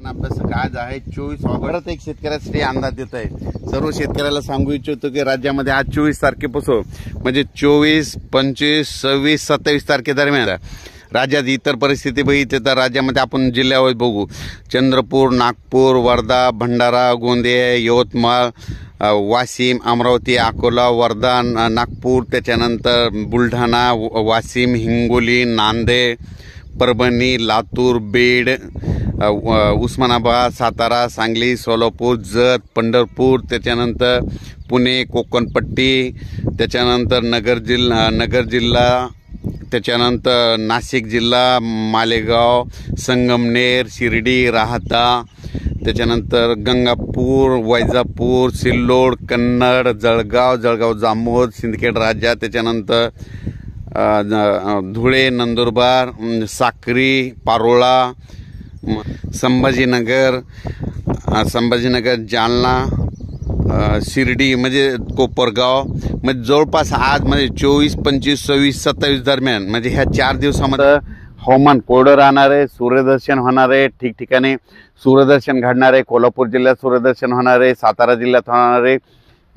अभ्यासक आज आहे 24 ऑगस्ट। एक शेतकऱ्यासाठी अंदाज देत आहे। सर्व शेतकऱ्याला सांगू इच्छितो की राज्यामध्ये आज 24 तारखेपासून म्हणजे 24, 25, 26, 27 तारखेदरम्यान राज्यात इतर परिस्थिती बघितली तर राज्यामध्ये आपण जिल्ह्यावर बघू चंद्रपूर, नागपूर, वर्धा, भंडारा, गोंदिया, यवतमाळ, वाशिम, अमरावती, अकोला, वर्धा, नागपूर, त्याच्यानंतर बुलढाणा, वाशिम, हिंगोली, नांदेड, परभणी, लातूर, बीड, उस्मानाबाद, सातारा, सांगली, सोलापूर, जत, पंढरपूर, त्याच्यानंतर पुणे, कोकणपट्टी, त्याच्यानंतर नगर जिल्हा, त्याच्यानंतर नाशिक जिल्हा, मालेगाव, संगमनेर, शिर्डी, राहता, त्याच्यानंतर गंगापूर, वैजापूर, सिल्लोड, कन्नड, जळगाव, जामोद, सिंदखेड राजा, त्याच्यानंतर धुळे, नंदुरबार, साक्री, पारोळा, संभाजीनगर, जालना, शिर्डी म्हणजे कोपरगाव, म्हणजे जवळपास आज म्हणजे 24, 25, 26, 27 दरम्यान म्हणजे ह्या 4 दिवसामध्ये हवामान कोरडं राहणार आहे। सूर्यदर्शन होणार आहे, ठिकठिकाणी सूर्यदर्शन घडणार आहे। कोल्हापूर जिल्ह्यात सूर्यदर्शन होणार आहे, सातारा जिल्ह्यात होणार आहे,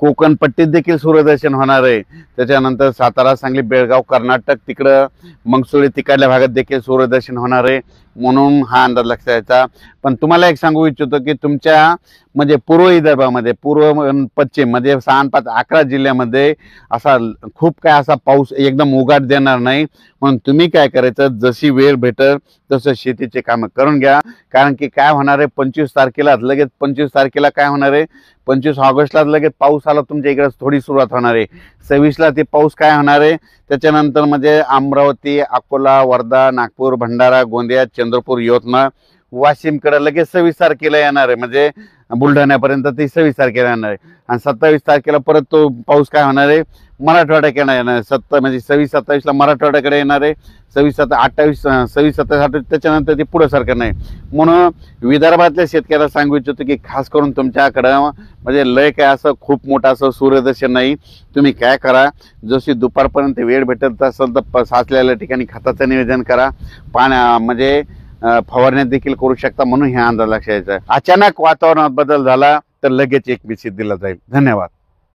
कोकण पट्टीत देखील सूर्यदर्शन होणार आहे। त्याच्यानंतर सातारा, सांगली, बेळगाव, कर्नाटक तिकडं मंगसुळी तिकडल्या भागात देखील सूर्यदर्शन होणार आहे, म्हणून हा अंदाज लक्षात घ्यायचा। पण तुम्हाला एक सांगू इच्छितो की तुमच्या म्हणजे पूर्व विदर्भामध्ये, पूर्व पश्चिम म्हणजे 6, 5, 11 जिल्ह्यामध्ये असा खूप काय असा पाऊस एकदम उघाड देणार नाही। म्हणून तुम्ही काय करायचं, जशी वेळ भेटल तसं शेतीचे कामं करून घ्या। कारण की काय होणार आहे 25 तारखेला लगेच 25 तारखेला काय होणार आहे, 25 ऑगस्टला लगेच पाऊस आला तुमच्या इकडे थोडी सुरुवात होणार आहे। 26ला ते पाऊस काय होणार आहे, त्याच्यानंतर म्हणजे अमरावती, अकोला, वर्धा, नागपूर, भंडारा, गोंदिया, चंद्रपूर, यवतमाळ, वाशिमकडे लगेच 26 तारखेला येणार आहे, म्हणजे बुलढाण्यापर्यंत ती 26 तारखेला येणार आहे। आणि 27 तारखेला परत तो पाऊस काय होणार आहे, मराठवाड्याकडे येणार आहे। म्हणजे 26, 27ला मराठवाड्याकडे येणार आहे, 26, 28, 26, 27, त्याच्यानंतर ते पुढे सरकार नाही। म्हणून विदर्भातल्या शेतकऱ्याला सांगू इच्छितो की खास करून तुमच्याकडं म्हणजे लय काय असं खूप मोठं असं सूर्यदर्शन नाही। तुम्ही काय करा, जशी दुपारपर्यंत वेळ भेटत असेल तर साचलेल्या ठिकाणी खताचं नियोजन करा, म्हणजे फवारण्यात देखील करू शकता, म्हणून हे अंदाज लक्षात घ्यायचा आहे। अचानक वातावरणात बदल झाला तर लगेच एक विषय दिला जाईल। धन्यवाद।